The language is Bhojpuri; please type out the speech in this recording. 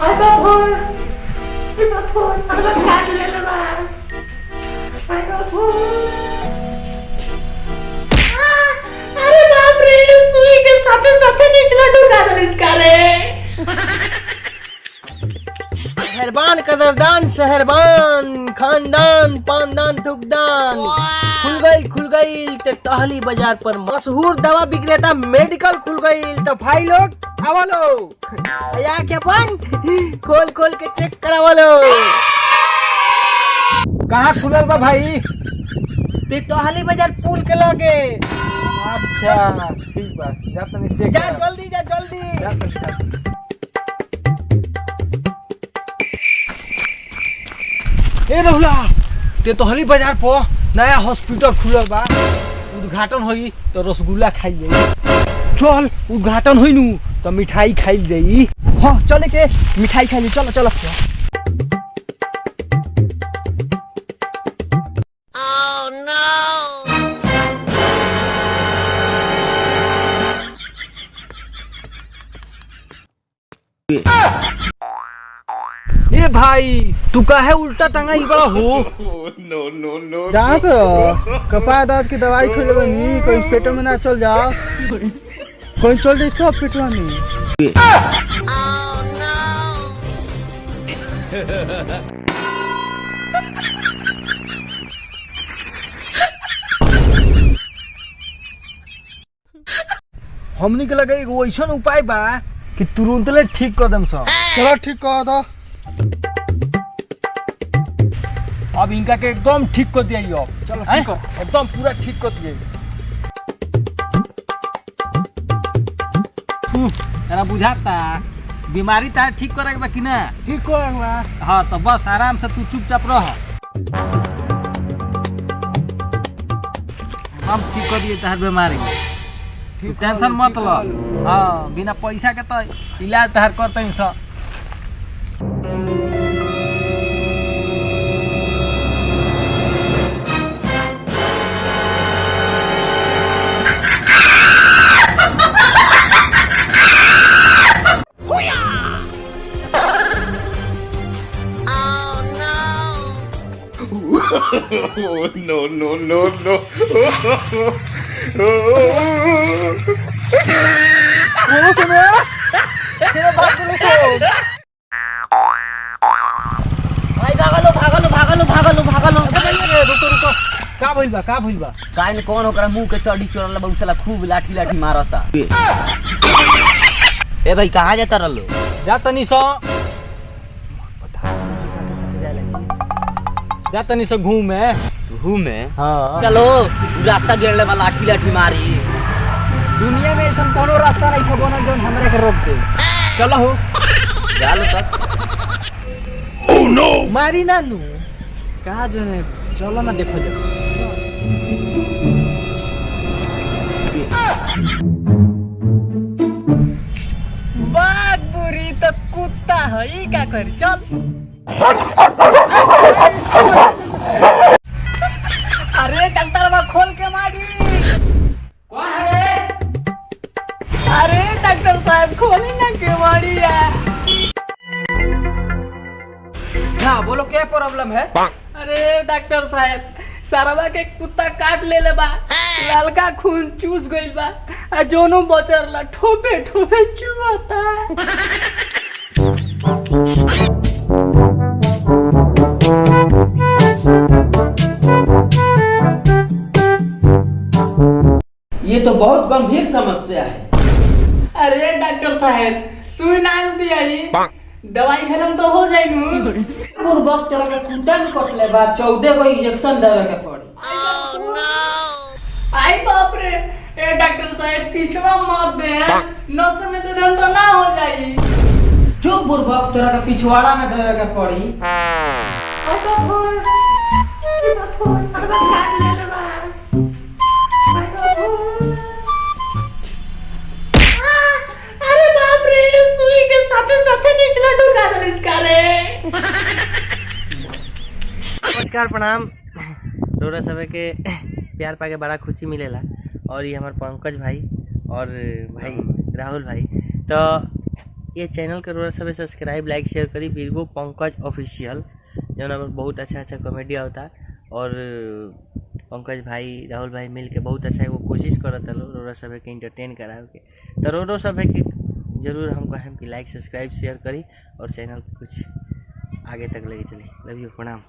अरे बाप रे, सुई के साथे साथे निचला ढुका दलिस करे। मेहरबान कदरदान शहरबान खानदान पानदान थुकदान खुल गई ते तहली बाजार पर मशहूर दवा विक्रेता मेडिकल खुल गई। तो भाई लोग आवा लो, या क्या अपन खोल के चेक करावा लो। कहाँ खुलल बा भाई? ते तहली बाजार पुल के लगे। अच्छा ठीक बा, जा तनी चेक जा जल्दी जा जल्दी। जा तनी। ए रहुला, ते तहली बाजार पर नया हॉस्पिटल खुलल बा, उद्घाटन होई तो रसगुल्ला खाई जाई। चल उद्घाटन होई नु तो मिठाई खाई जाई। हाँ चले के मिठाई खाई। चलो चलो Oh no! ए भाई तू काहे उल्टा टंगा ही बड़ा हो? जहाँ तो कपार दर्द की दवाई खोले बनी, कोई पेटों में ना चल जाओ, कोई चल जाए तो पेटवा में। Oh no! हमनी के लगे एगो ऐसा उपाय बा कि तुरंत ले ठीक कर देम सब। चलो ठीक कह दो। अब इनका के एकदम ठीक कर दिया। अब चलो ठीक कर, एकदम पूरा ठीक कर दिया। तेरा बुझाता बीमारी तार ठीक करे बा कि ना? ठीक करेंगे। हाँ तो बस आराम से तू चुपचाप रह, हम ठीक कर दिए तार बीमारी। तू टेंशन मत लो। हाँ बिना पैसा के तो इलाज तार करते हैं सब। No. रुको का भइल बा? काहे ने कौन ओकरा मुंह के चढ़ी चोरला बा, उसला खूब लाठी मारता। ए भाई कहाँ जाता रहलो? जा तनी सो जा तनी सो घूमे। हाँ चलो रास्ता गिरले बा, लाठी मारी। दुनिया में ऐसा कोनो रास्ता नहीं है बना जो हमरे के रोक दे। चलो हो चलो तक। ओह नो, मारी ना नू कहा जने। चलो ना देखो जा। बाग बुरी तो कुत्ता है, ई का करी? चल अरे डॉक्टर बा खोल के मारी। कौन है रे? अरे डॉक्टर साहब खोली ना के मारी यार। हाँ बोलो क्या प्रॉब्लम है? अरे डॉक्टर साहब सारवा के कुत्ता काट ले बा, ललका खून चूस गइल बा, आ जोनो बचर ला ठोपे चुआता। ये तो बहुत गंभीर समस्या है। अरे डॉक्टर साहब सुई नाल दिया ही, दवाई खत्म तो हो जाई नु। पूर्वक तरह के कुत्ता ने कटले बा, 14 को इंजेक्शन देवे के पड़ी। आई बाप रे, ए डॉक्टर साहब पिछवा मत दे, नस में दे देम तो ना हो जाई। जो पूर्वक तरह के पिछवाड़ा में देवे के पड़ी। अरे बाप रे, सुई के साथे साथे निचला ढुका दलिस करे। नमस्कार प्रणाम। रोरा सब के प्यार पाके बड़ा खुशी मिलेला। और ये हमारे पंकज भाई और भाई राहुल भाई। तो ये चैनल के रोरा सब सब्सक्राइब लाइक शेयर करी वीरगो पंकज ऑफिशियल जौना पर बहुत अच्छा कॉमेडी होता है। और पंकज भाई राहुल भाई मिल के बहुत अच्छा एगो कोशिश करता लो रोरा सब के इंटरटेन करावे के। तो रोरो सब के जरूर हम कहें कि लाइक सब्सक्राइब शेयर करी और चैनल कुछ आगे तक लेके चली। लव यू, प्रणाम।